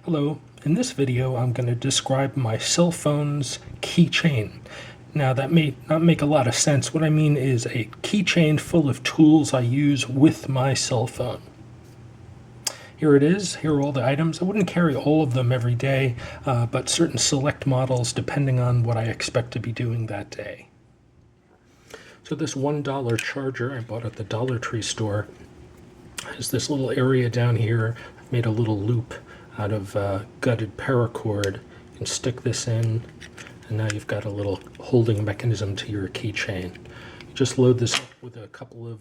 Hello, in this video I'm going to describe my cell phone's keychain. Now that may not make a lot of sense. What I mean is a keychain full of tools I use with my cell phone. Here it is, here are all the items. I wouldn't carry all of them every day, but certain select models depending on what I expect to be doing that day. So this $1 charger I bought at the Dollar Tree store has this little area down here. I've made a little loop out of gutted paracord. You can stick this in, and now you've got a little holding mechanism to your keychain. You just load this up with a couple of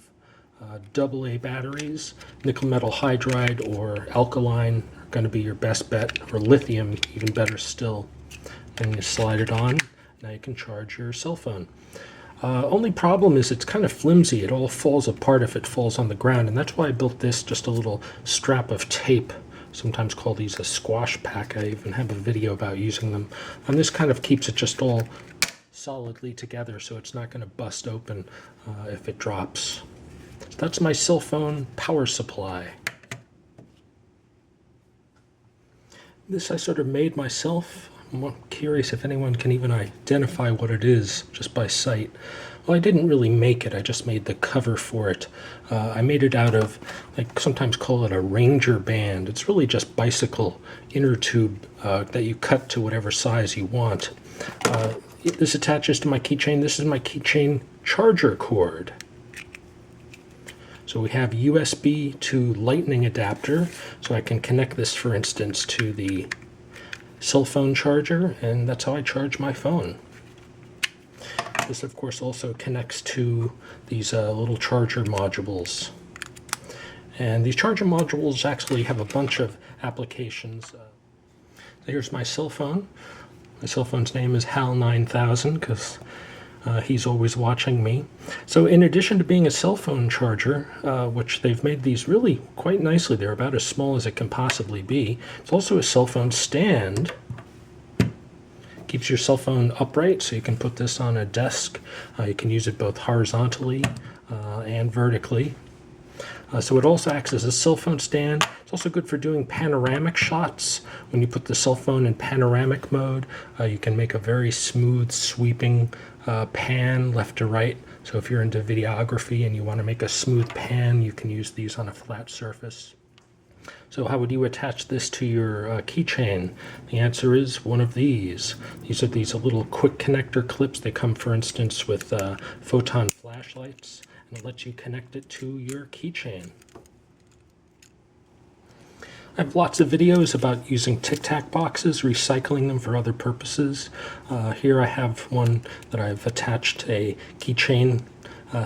AA batteries. Nickel metal hydride or alkaline are going to be your best bet, or lithium, even better still. And you slide it on. Now you can charge your cell phone. Only problem is it's kind of flimsy. It all falls apart if it falls on the ground, and that's why I built this, just a little strap of tape. Sometimes call these a squash pack. I even have a video about using them. And this kind of keeps it just all solidly together, so it's not going to bust open if it drops. So that's my cell phone power supply. This I sort of made myself. I'm curious if anyone can even identify what it is just by sight. Well, I didn't really make it. I just made the cover for it. I made it out of, I sometimes call it a Ranger band. It's really just bicycle inner tube that you cut to whatever size you want. This attaches to my keychain. This is my keychain charger cord. So we have USB to Lightning adapter. So I can connect this, for instance, to the cell phone charger, and that's how I charge my phone. This, of course, also connects to these little charger modules. And these charger modules actually have a bunch of applications. Here's my cell phone. My cell phone's name is HAL9000 because he's always watching me. So in addition to being a cell phone charger, which they've made these really quite nicely, they're about as small as it can possibly be. It's also a cell phone stand. Keeps your cell phone upright, so you can put this on a desk. You can use it both horizontally and vertically. So it also acts as a cell phone stand. It's also good for doing panoramic shots. When you put the cell phone in panoramic mode, you can make a very smooth, sweeping pan left to right. So if you're into videography and you want to make a smooth pan, you can use these on a flat surface. So how would you attach this to your keychain? The answer is one of these. These are these little quick connector clips. They come, for instance, with photon flashlights, and it lets you connect it to your keychain. I have lots of videos about using Tic Tac boxes, recycling them for other purposes. Here I have one that I've attached a keychain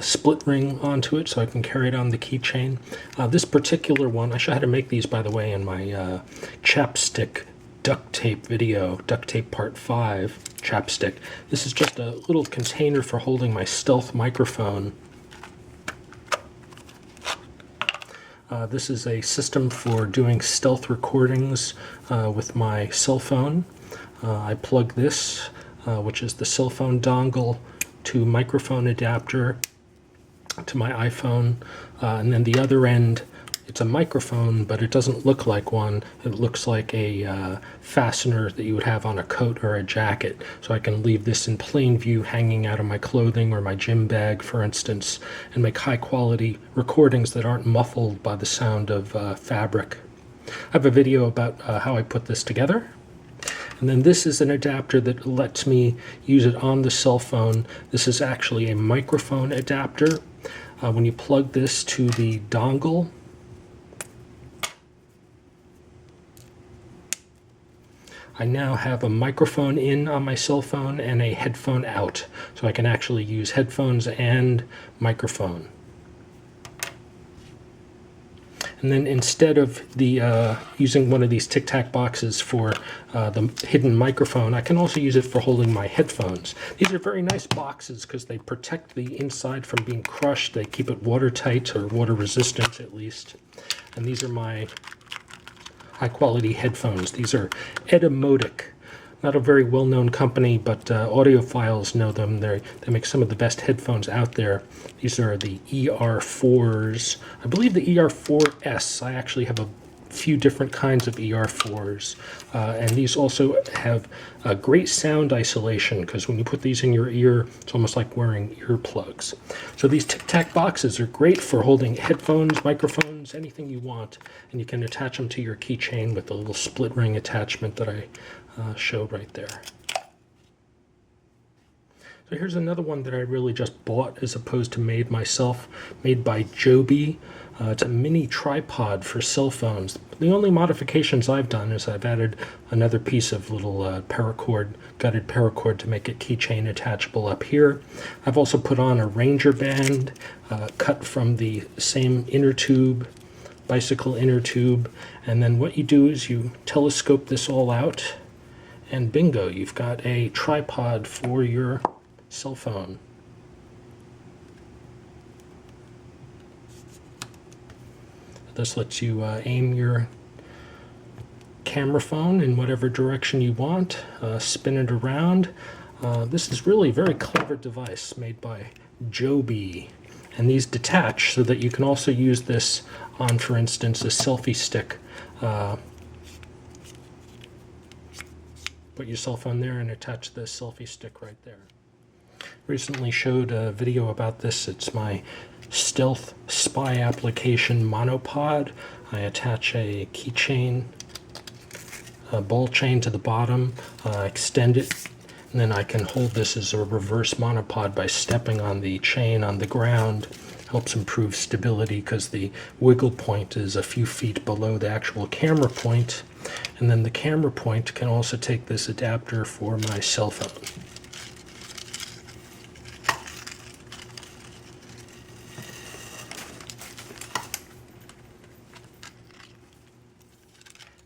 split ring onto it so I can carry it on the keychain. This particular one, I showed how to make these, by the way, in my chapstick duct tape video, duct tape part 5 chapstick. This is just a little container for holding my stealth microphone. This is a system for doing stealth recordings with my cell phone. I plug this, which is the cell phone dongle, to microphone adapter to my iPhone, and then the other end, it's a microphone, but it doesn't look like one. It looks like a fastener that you would have on a coat or a jacket. So I can leave this in plain view hanging out of my clothing or my gym bag, for instance, and make high quality recordings that aren't muffled by the sound of fabric. I have a video about how I put this together. And then this is an adapter that lets me use it on the cell phone. This is actually a microphone adapter. When you plug this to the dongle, I now have a microphone in on my cell phone and a headphone out. So I can actually use headphones and microphone. And then instead of the using one of these Tic Tac boxes for the hidden microphone, I can also use it for holding my headphones. These are very nice boxes because they protect the inside from being crushed. They keep it watertight, or water resistant at least. And these are my high quality headphones. These are Etymotic. Not a very well-known company, but audiophiles know them. They make some of the best headphones out there. These are the ER4s. I believe the ER4S. I actually have a few different kinds of ER4s, and these also have a great sound isolation, because when you put these in your ear, it's almost like wearing earplugs. So these Tic Tac boxes are great for holding headphones, microphones, anything you want, and you can attach them to your keychain with the little split ring attachment that I showed right there. So here's another one that I really just bought as opposed to made myself, made by Joby. It's a mini tripod for cell phones. The only modifications I've done is I've added another piece of little paracord, gutted paracord to make it keychain attachable up here. I've also put on a Ranger band cut from the same inner tube, bicycle inner tube, and then what you do is you telescope this all out, and bingo, you've got a tripod for your cell phone. This lets you aim your camera phone in whatever direction you want, spin it around. This is really a very clever device made by Joby, and these detach so that you can also use this on, for instance, a selfie stick. Put your cell phone there and attach the selfie stick right there. Recently showed a video about this. It's my stealth spy application Monopod. I attach a keychain, a ball chain to the bottom, extend it, and then I can hold this as a reverse monopod by stepping on the chain on the ground. Helps improve stability because the wiggle point is a few feet below the actual camera point, and then the camera point can also take this adapter for my cell phone.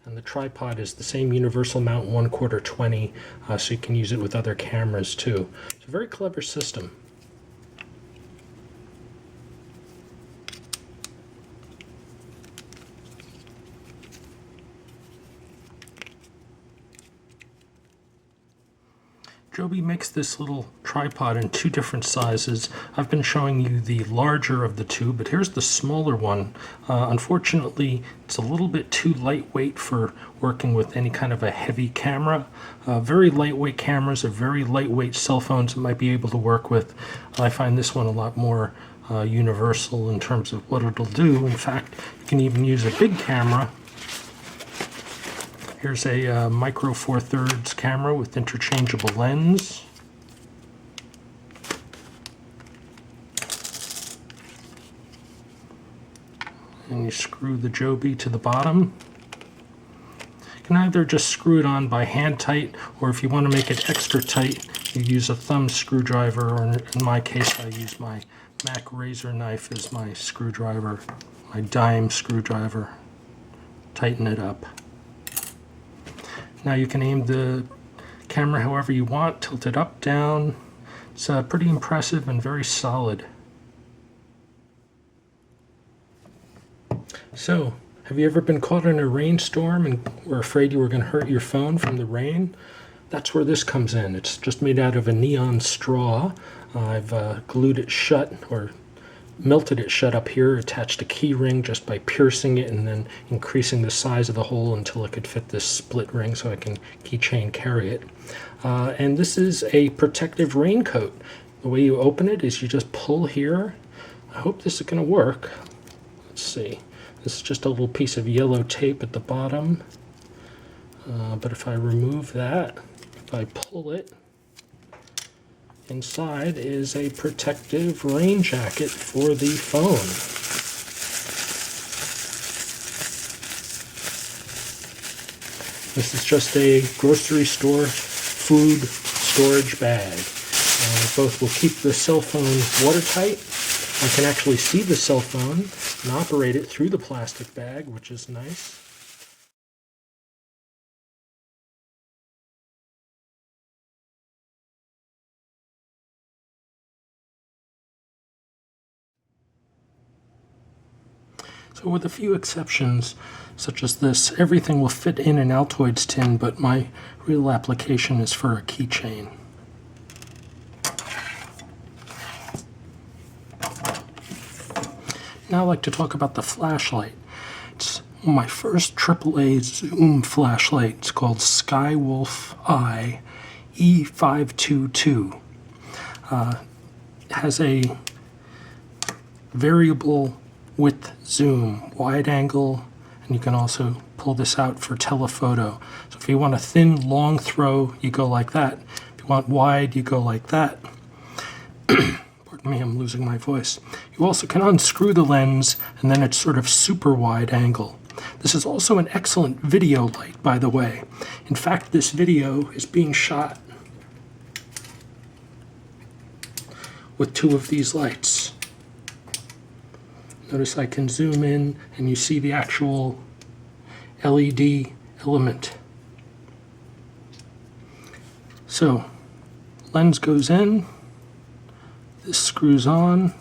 And the tripod is the same universal mount 1/4 20, so you can use it with other cameras too. It's a very clever system. Joby makes this little tripod in two different sizes. I've been showing you the larger of the two, but here's the smaller one. Unfortunately, it's a little bit too lightweight for working with any kind of a heavy camera. Very lightweight cameras or very lightweight cell phones might be able to work with. I find this one a lot more universal in terms of what it'll do. In fact, you can even use a big camera. Here's a micro 4/3 camera with interchangeable lens. And you screw the Joby to the bottom. You can either just screw it on by hand tight, or if you want to make it extra tight, you use a thumb screwdriver, or in my case I use my Mac razor knife as my screwdriver, my dime screwdriver. Tighten it up. Now you can aim the camera however you want, tilt it up, down. It's pretty impressive and very solid. So, have you ever been caught in a rainstorm and were afraid you were going to hurt your phone from the rain? That's where this comes in. It's just made out of a neon straw. I've glued it shut, or melted it shut up here, attached a key ring just by piercing it and then increasing the size of the hole until it could fit this split ring so I can keychain carry it. And this is a protective raincoat. The way you open it is you just pull here. I hope this is going to work. Let's see. This is just a little piece of yellow tape at the bottom. But if I remove that, if I pull it, inside is a protective rain jacket for the phone. This is just a grocery store food storage bag. Both will keep the cell phone watertight. I can actually see the cell phone and operate it through the plastic bag, which is nice. So with a few exceptions, such as this, everything will fit in an Altoids tin, but my real application is for a keychain. Now I'd like to talk about the flashlight. It's My first AAA zoom flashlight. It's called Skywolf Eye E522. Has a variable width zoom, wide angle, and you can also pull this out for telephoto. So if you want a thin, long throw, you go like that. If you want wide, you go like that. Pardon me, I'm losing my voice. You also can unscrew the lens, and then it's sort of super wide angle. This is also an excellent video light, by the way. In fact, this video is being shot with two of these lights. Notice I can zoom in and you see the actual LED element. So, lens goes in, this screws on,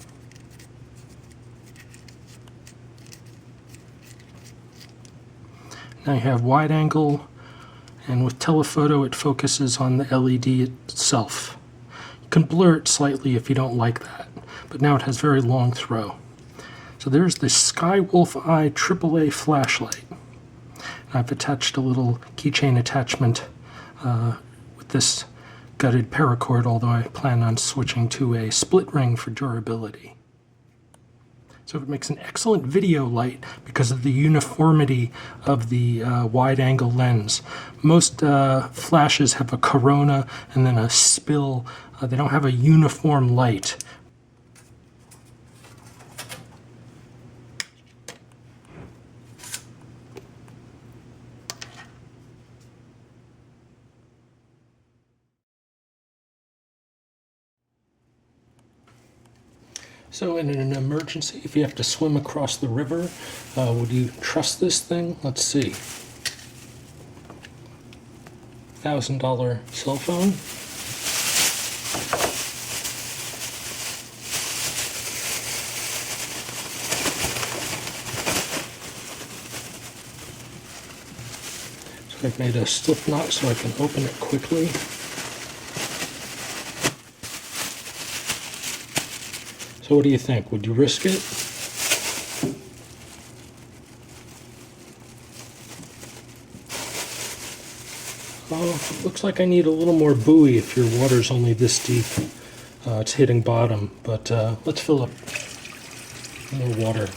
now you have wide angle, and with telephoto it focuses on the LED itself. You can blur it slightly if you don't like that, but now it has very long throw. So there's the Skywolf Eye AAA flashlight. I've attached a little keychain attachment with this gutted paracord, although I plan on switching to a split ring for durability. So it makes an excellent video light because of the uniformity of the wide-angle lens. Most flashes have a corona and then a spill. They don't have a uniform light. So in an emergency, if you have to swim across the river, would you trust this thing? Let's see. $1,000 cell phone. So I've made a slip knot so I can open it quickly. So what do you think? Would you risk it? Oh, looks like I need a little more buoy if your water's only this deep. It's hitting bottom, but let's fill up more water.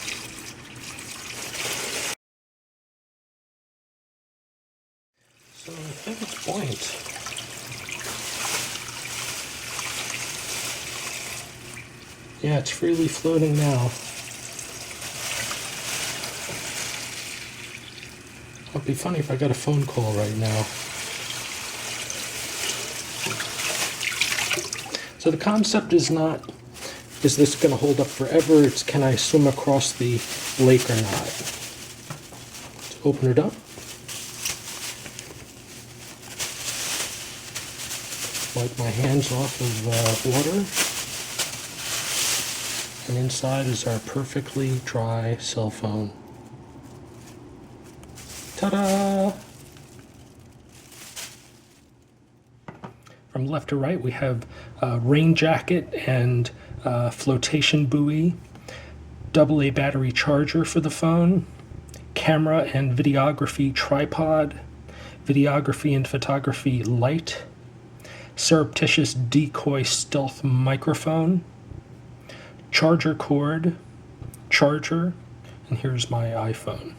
So I think it's buoyant. Yeah, it's freely floating now. It'd be funny if I got a phone call right now. So the concept is not, is this going to hold up forever? It's, can I swim across the lake or not? Let's open it up. Wipe my hands off of water. And inside is our perfectly dry cell phone. Ta-da! From left to right, we have a rain jacket and flotation buoy, AA battery charger for the phone, camera and videography tripod, videography and photography light, surreptitious decoy stealth microphone, charger cord, charger, and here's my iPhone.